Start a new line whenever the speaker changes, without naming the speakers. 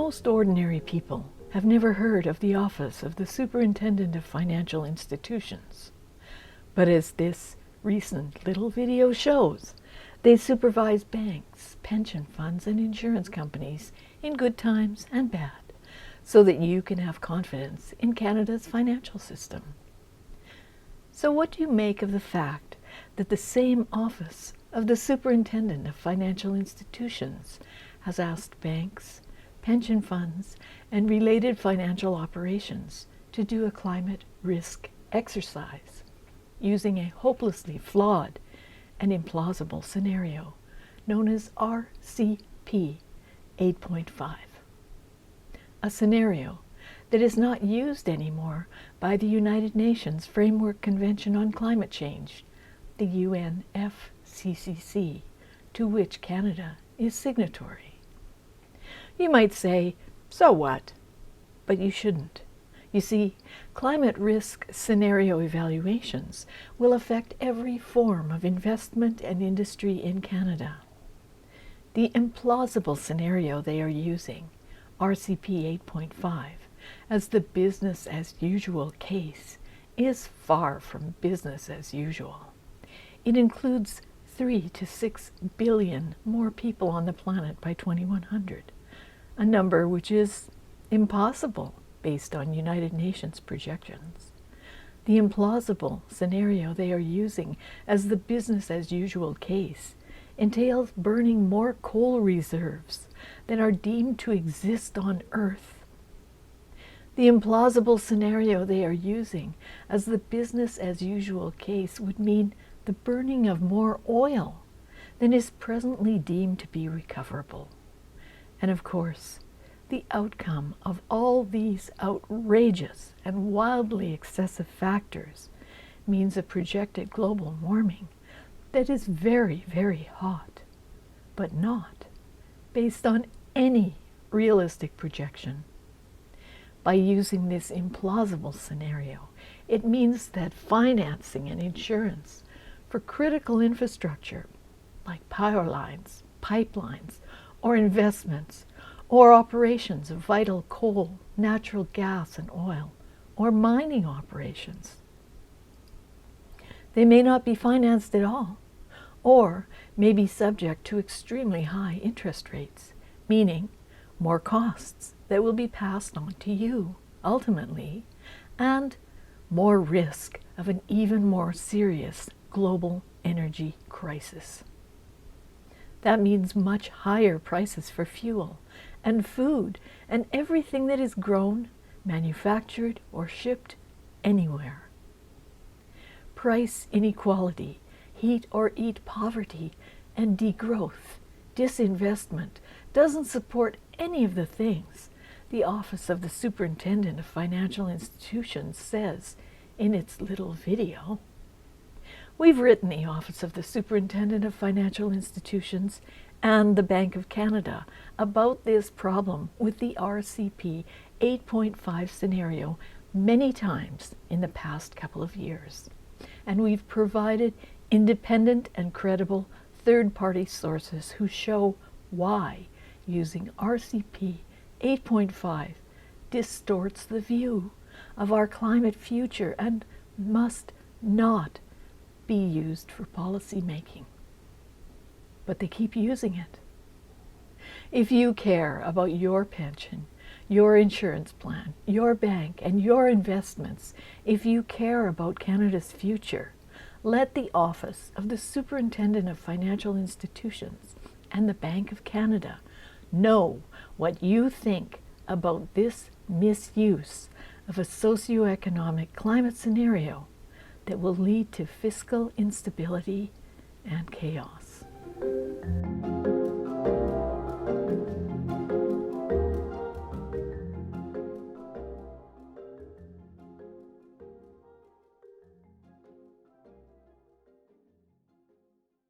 Most ordinary people have never heard of the Office of the Superintendent of Financial Institutions. But as this recent little video shows, they supervise banks, pension funds, and insurance companies in good times and bad, so that you can have confidence in Canada's financial system. So what do you make of the fact that the same Office of the Superintendent of Financial Institutions has asked banks, pension funds, and related financial operations to do a climate risk exercise using a hopelessly flawed and implausible scenario known as RCP 8.5, a scenario that is not used anymore by the United Nations Framework Convention on Climate Change, the UNFCCC, to which Canada is signatory. You might say, so what? But you shouldn't. You see, climate risk scenario evaluations will affect every form of investment and industry in Canada. The implausible scenario they are using, RCP 8.5, as the business as usual case, is far from business as usual. It includes 3 to 6 billion more people on the planet by 2100, a number which is impossible based on United Nations projections. The implausible scenario they are using as the business as usual case entails burning more coal reserves than are deemed to exist on Earth. The implausible scenario they are using as the business as usual case would mean the burning of more oil than is presently deemed to be recoverable. And of course, the outcome of all these outrageous and wildly excessive factors means a projected global warming that is very, very hot, but not based on any realistic projection. By using this implausible scenario, it means that financing and insurance for critical infrastructure like power lines, pipelines, or investments or operations of vital coal, natural gas, and oil, or mining operations. They may not be financed at all, or may be subject to extremely high interest rates, meaning more costs that will be passed on to you, ultimately, and more risk of an even more serious global energy crisis. That means much higher prices for fuel and food and everything that is grown, manufactured, or shipped anywhere. Price inequality, heat or eat poverty, and degrowth, disinvestment doesn't support any of the things the Office of the Superintendent of Financial Institutions says in its little video. We've written the Office of the Superintendent of Financial Institutions and the Bank of Canada about this problem with the RCP 8.5 scenario many times in the past couple of years. And we've provided independent and credible third-party sources who show why using RCP 8.5 distorts the view of our climate future and must not be used for policy making. But they keep using it. If you care about your pension, your insurance plan, your bank, and your investments, if you care about Canada's future, let the Office of the Superintendent of Financial Institutions and the Bank of Canada know what you think about this misuse of a socioeconomic climate scenario that will lead to fiscal instability and chaos.